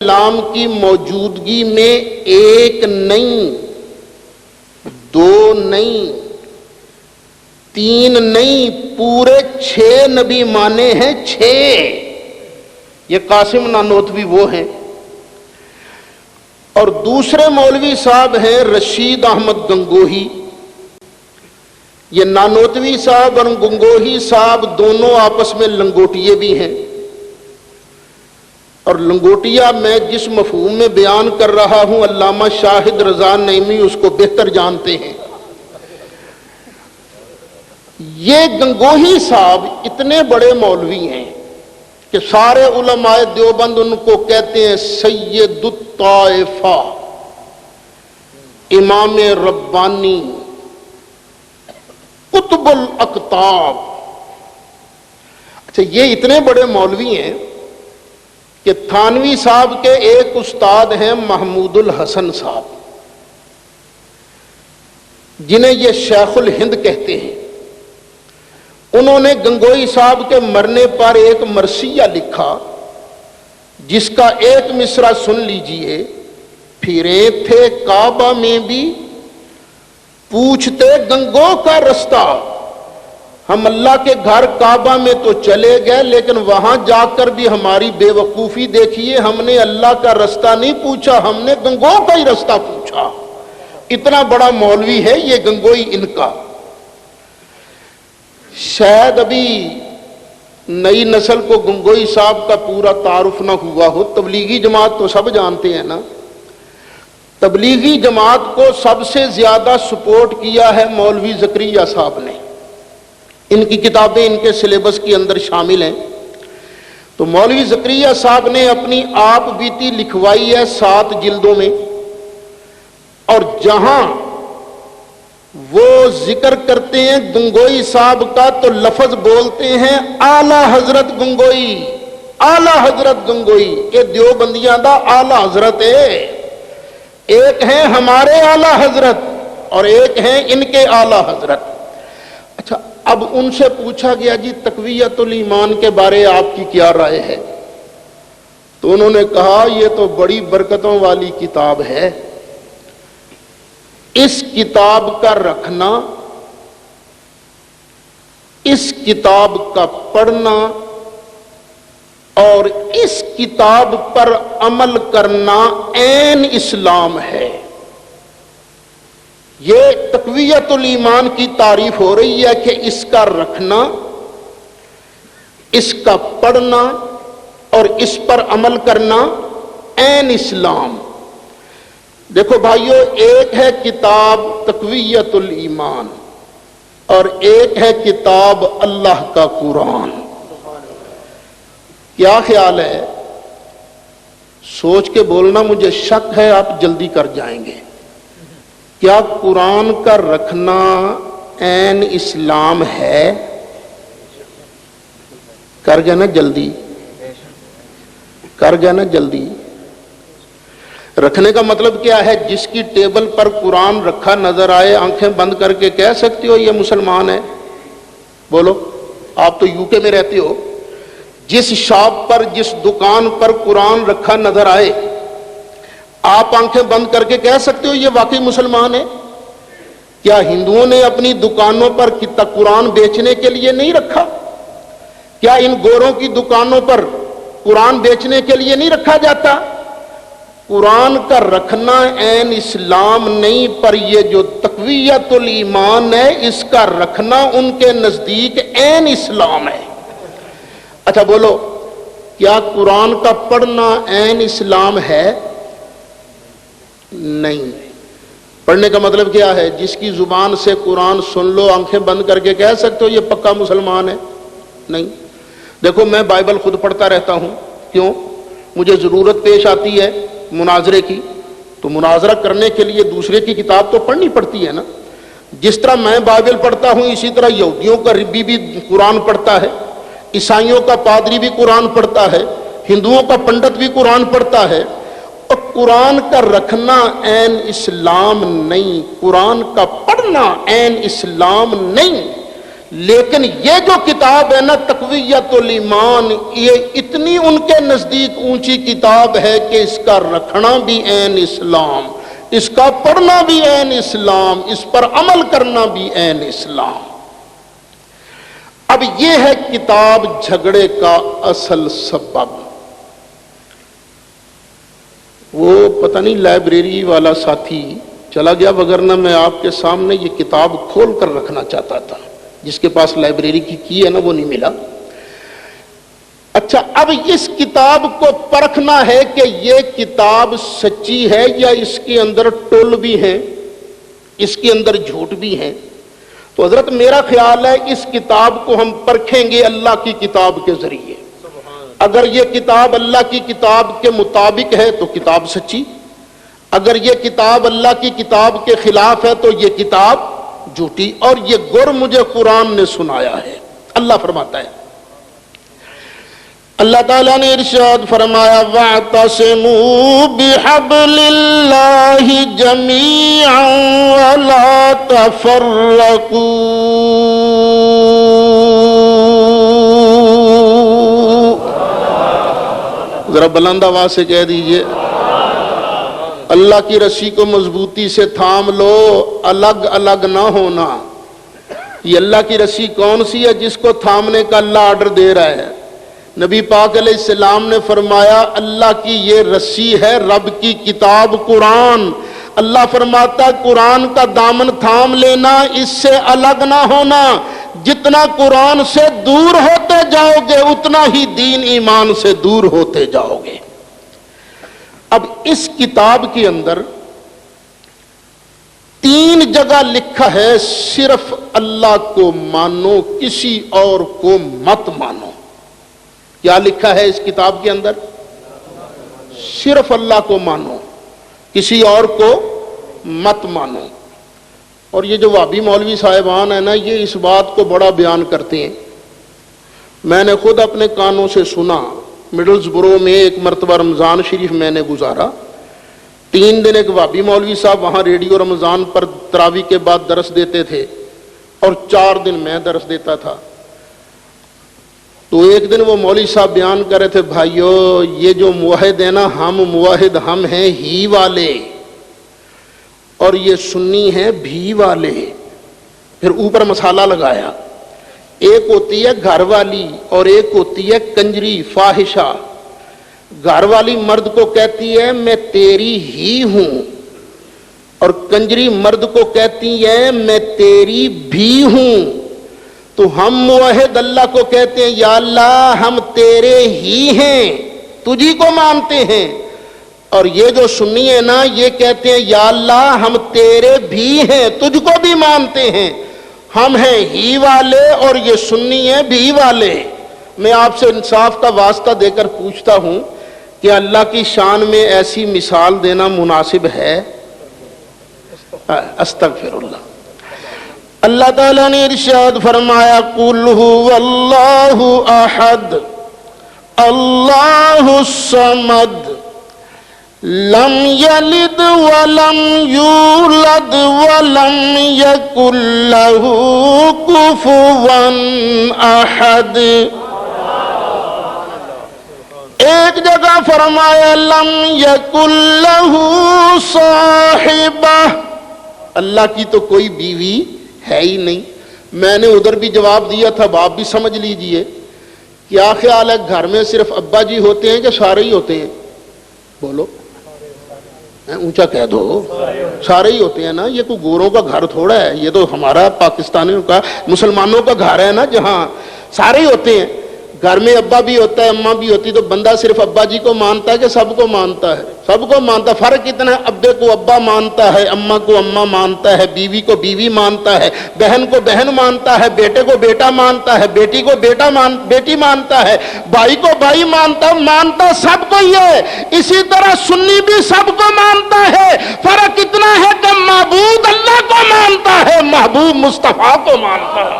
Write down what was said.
السلام کی موجودگی میں ایک نہیں، دو نہیں، تین نہیں، پورے 6 نبی مانے ہیں، 6۔ یہ قاسم نانوتوی وہ ہیں، اور دوسرے مولوی صاحب ہیں رشید احمد گنگوہی۔ یہ نانوتوی صاحب اور گنگوہی صاحب دونوں آپس میں لنگوٹیے بھی ہیں، اور لنگوٹیا میں جس مفہوم میں بیان کر رہا ہوں علامہ شاہد رضا نعیمی اس کو بہتر جانتے ہیں۔ یہ گنگوہی صاحب اتنے بڑے مولوی ہیں کہ سارے علماء دیوبند ان کو کہتے ہیں سید الطائفہ، امام ربانی، قطب الاقطاب۔ اچھا، یہ اتنے بڑے مولوی ہیں کہ تھانوی صاحب کے ایک استاد ہیں محمود الحسن صاحب، جنہیں یہ شیخ الہند کہتے ہیں۔ انہوں نے گنگوئی صاحب کے مرنے پر ایک مرثیہ لکھا جس کا ایک مصرع سن لیجئے۔ پھرے تھے کعبہ میں بھی پوچھتے گنگو کا رستہ، ہم اللہ کے گھر کعبہ میں تو چلے گئے لیکن وہاں جا کر بھی ہماری بے وقوفی دیکھیے، ہم نے اللہ کا رستہ نہیں پوچھا، ہم نے گنگو کا ہی رستہ پوچھا۔ اتنا بڑا مولوی ہے یہ گنگوئی ان کا۔ شاید ابھی نئی نسل کو گنگوئی صاحب کا پورا تعارف نہ ہوا ہو۔ تبلیغی جماعت تو سب جانتے ہیں نا۔ تبلیغی جماعت کو سب سے زیادہ سپورٹ کیا ہے مولوی زکریا صاحب نے، ان کی کتابیں ان کے سلیبس کے اندر شامل ہیں۔ تو مولوی زکریا صاحب نے اپنی آپ بیتی لکھوائی ہے 7 جلدوں میں، اور جہاں وہ ذکر کرتے ہیں گنگوئی صاحب کا تو لفظ بولتے ہیں اعلی حضرت گنگوئی، اعلی حضرت گنگوئی۔ یہ دیوبندیاں دا اعلی حضرت ہے، ایک ہیں ہمارے اعلی حضرت اور ایک ہیں ان کے اعلی حضرت۔ اچھا، اب ان سے پوچھا گیا جی تقویت الایمان کے بارے آپ کی کیا رائے ہے؟ تو انہوں نے کہا یہ تو بڑی برکتوں والی کتاب ہے، اس کتاب کا رکھنا، اس کتاب کا پڑھنا اور اس کتاب پر عمل کرنا عین اسلام ہے۔ یہ تقویت الایمان کی تعریف ہو رہی ہے کہ اس کا رکھنا، اس کا پڑھنا اور اس پر عمل کرنا عین اسلام۔ دیکھو بھائیو، ایک ہے کتاب تقویت الایمان اور ایک ہے کتاب اللہ کا قرآن۔ کیا خیال ہے؟ سوچ کے بولنا، مجھے شک ہے آپ جلدی کر جائیں گے۔ کیا قرآن کا رکھنا عین اسلام ہے؟ کر گیا نا جلدی، کر گیا نا جلدی۔ رکھنے کا مطلب کیا ہے؟ جس کی ٹیبل پر قرآن رکھا نظر آئے، آنکھیں بند کر کے کہہ سکتے ہو یہ مسلمان ہے؟ بولو، آپ تو یو کے میں رہتے ہو۔ جس شاپ پر، جس دکان پر قرآن رکھا نظر آئے، آپ آنکھیں بند کر کے کہہ سکتے ہو یہ واقعی مسلمان ہے؟ کیا ہندوؤں نے اپنی دکانوں پر قرآن بیچنے کے لیے نہیں رکھا؟ کیا ان گوروں کی دکانوں پر قرآن بیچنے کے لیے نہیں رکھا جاتا؟ قرآن کا رکھنا عین اسلام نہیں، پر یہ جو تقویت الایمان ہے اس کا رکھنا ان کے نزدیک عین اسلام ہے۔ اچھا بولو، کیا قرآن کا پڑھنا عین اسلام ہے؟ نہیں۔ پڑھنے کا مطلب کیا ہے؟ جس کی زبان سے قرآن سن لو، آنکھیں بند کر کے کہہ سکتے ہو یہ پکا مسلمان ہے؟ نہیں۔ دیکھو، میں بائبل خود پڑھتا رہتا ہوں۔ کیوں؟ مجھے ضرورت پیش آتی ہے مناظرے کی، تو مناظرہ کرنے کے لیے دوسرے کی کتاب تو پڑھنی پڑتی ہے نا۔ جس طرح میں بائبل پڑھتا ہوں اسی طرح یہودیوں کا ربی بھی قرآن پڑھتا ہے، عیسائیوں کا پادری بھی قرآن پڑھتا ہے، ہندوؤں کا پنڈت بھی قرآن پڑھتا ہے۔ اور قرآن کا رکھنا عین اسلام نہیں، قرآن کا پڑھنا عین اسلام نہیں۔ لیکن یہ جو کتاب ہے نا تقویت الایمان، یہ اتنی ان کے نزدیک اونچی کتاب ہے کہ اس کا رکھنا بھی عین اسلام، اس کا پڑھنا بھی عین اسلام، اس پر عمل کرنا بھی عین اسلام۔ اب یہ ہے کتاب جھگڑے کا اصل سبب۔ وہ پتہ نہیں لائبریری والا ساتھی چلا گیا، وگرنہ میں آپ کے سامنے یہ کتاب کھول کر رکھنا چاہتا تھا۔ جس کے پاس لائبریری کی ہے نا وہ نہیں ملا۔ اچھا، اب اس کتاب کو پرکھنا ہے کہ یہ کتاب سچی ہے یا اس کے اندر ٹول بھی ہیں، اس کے اندر جھوٹ بھی ہیں۔ تو حضرت میرا خیال ہے اس کتاب کو ہم پرکھیں گے اللہ کی کتاب کے ذریعے۔ اگر یہ کتاب اللہ کی کتاب کے مطابق ہے تو کتاب سچی، اگر یہ کتاب اللہ کی کتاب کے خلاف ہے تو یہ کتاب جھوٹی، اور یہ گر مجھے قرآن نے سنایا ہے۔ اللہ فرماتا ہے، اللہ تعالیٰ نے ارشاد فرمایا وَاعْتَصِمُوا بِحَبْلِ اللَّهِ جَمِيعًا وَلَا تَفَرَّقُوا۔ ذرا بلند آواز سے کہہ دیجئے، اللہ کی رسی کو مضبوطی سے تھام لو، الگ الگ نہ ہونا۔ یہ اللہ کی رسی کون سی ہے جس کو تھامنے کا اللہ آرڈر دے رہا ہے؟ نبی پاک علیہ السلام نے فرمایا اللہ کی یہ رسی ہے رب کی کتاب قرآن۔ اللہ فرماتا ہے قرآن کا دامن تھام لینا، اس سے الگ نہ ہونا۔ جتنا قرآن سے دور ہوتے جاؤ گے اتنا ہی دین ایمان سے دور ہوتے جاؤ گے۔ اب اس کتاب کے اندر 3 جگہ لکھا ہے صرف اللہ کو مانو، کسی اور کو مت مانو۔ کیا لکھا ہے اس کتاب کے اندر؟ صرف اللہ کو مانو، کسی اور کو مت مانو۔ اور یہ جو وہابی مولوی صاحبان ہیں نا، یہ اس بات کو بڑا بیان کرتے ہیں۔ میں نے خود اپنے کانوں سے سنا، مڈلز برو میں ایک مرتبہ رمضان شریف میں نے گزارا۔ 3 دن ایک وہابی مولوی صاحب وہاں ریڈیو رمضان پر تراویح کے بعد درس دیتے تھے، اور 4 دن میں درس دیتا تھا۔ تو ایک دن وہ مولوی صاحب بیان کر رہے تھے، بھائیو یہ جو موحد ہیں نا، ہم موحد ہم ہیں ہی والے، اور یہ سنی ہیں بھی والے۔ پھر اوپر مسالہ لگایا، ایک ہوتی ہے گھر والی اور ایک ہوتی ہے کنجری فاحشہ۔ گھر والی مرد کو کہتی ہے میں تیری ہی ہوں، اور کنجری مرد کو کہتی ہے میں تیری بھی ہوں۔ تو ہم موحد اللہ کو کہتے ہیں یا اللہ ہم تیرے ہی ہیں، تجھی کو مانتے ہیں۔ اور یہ جو سنی ہے نا، یہ کہتے ہیں یا اللہ ہم تیرے بھی ہیں، تجھ کو بھی مانتے ہیں، ہم ہیں ہی والے، اور یہ سنی ہیں بھی والے۔ میں آپ سے انصاف کا واسطہ دے کر پوچھتا ہوں کہ اللہ کی شان میں ایسی مثال دینا مناسب ہے؟ استغفر اللہ۔ اللہ تعالیٰ نے ارشاد فرمایا قُلْ هُوَ اللَّهُ أَحَدٌ اللَّهُ الصَّمَدُ لم یلد ولم یولد ولم یکن له کفوا احد۔ ایک جگہ فرمایا لم یکن له صاحبہ، اللہ کی تو کوئی بیوی ہے ہی نہیں۔ میں نے ادھر بھی جواب دیا تھا، آپ بھی سمجھ لیجئے۔ کیا خیال ہے گھر میں صرف ابا جی ہوتے ہیں کہ سارے ہی ہوتے ہیں؟ بولو اونچا کہہ دو، سارے ہی ہوتے ہیں نا۔ یہ کوئی گوروں کا گھر تھوڑا ہے، یہ تو ہمارا پاکستانیوں کا مسلمانوں کا گھر ہے نا، جہاں سارے ہی ہوتے ہیں۔ گھر میں ابا بھی ہوتا ہے، اماں بھی ہوتی، تو بندہ صرف ابا جی کو مانتا ہے کہ سب کو مانتا ہے؟ سب کو مانتا ہے۔ فرق اتنا ہے، ابے کو ابا مانتا ہے، اماں کو اماں مانتا ہے، بیوی کو بیوی مانتا ہے، بہن کو بہن مانتا ہے، بیٹے کو بیٹا مانتا ہے، بیٹی کو بیٹی مانتا ہے، بھائی کو بھائی مانتا سب کو ہی ہے۔ اسی طرح سنی بھی سب کو مانتا ہے، فرق اتنا ہے کہ معبود اللہ کو مانتا ہے، محبوب مصطفیٰ کو مانتا ہے۔